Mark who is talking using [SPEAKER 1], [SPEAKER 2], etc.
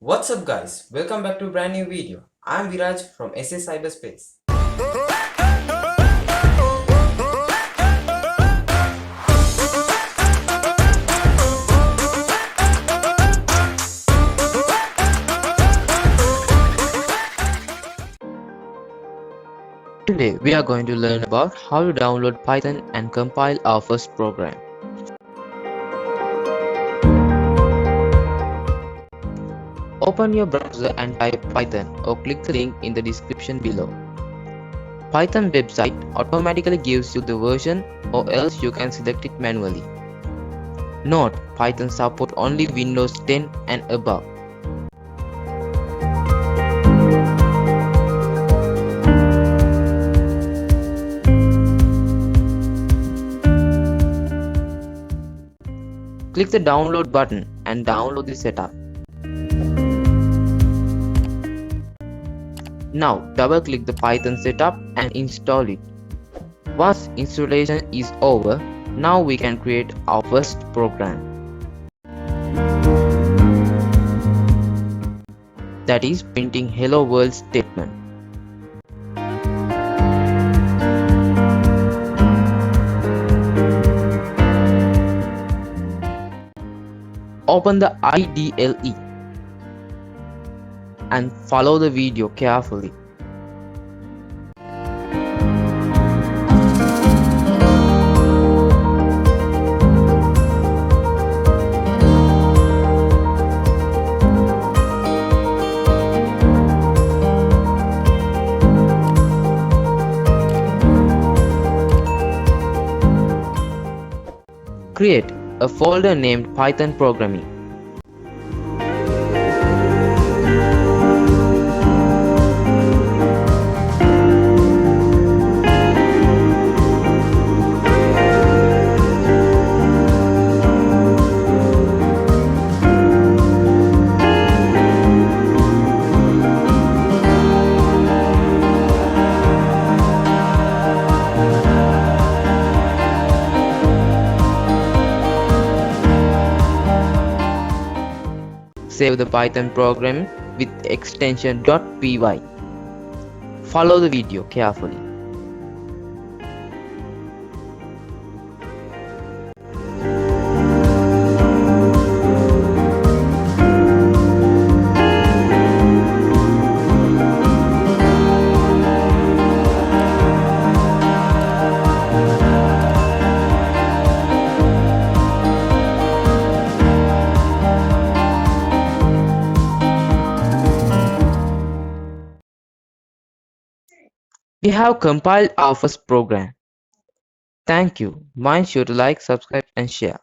[SPEAKER 1] What's up guys, welcome back to a brand new video. I'm Viraj from SA Cyberspace.
[SPEAKER 2] Today we are going to learn about how to download Python and compile our first program. Open your browser and type Python or click the link in the description below. Python website automatically gives you the version or else you can select it manually. Note, Python support only Windows 10 and above. Click the download button and download the setup. Now double click the Python setup and install it. Once installation is over, now we can create our first program. That is printing hello world statement. Open the IDLE and follow the video carefully. Create a folder named Python Programming. Save the Python program with extension .py. Follow the video carefully. We have compiled our first program. Thank you. Mind sure to like, subscribe and share.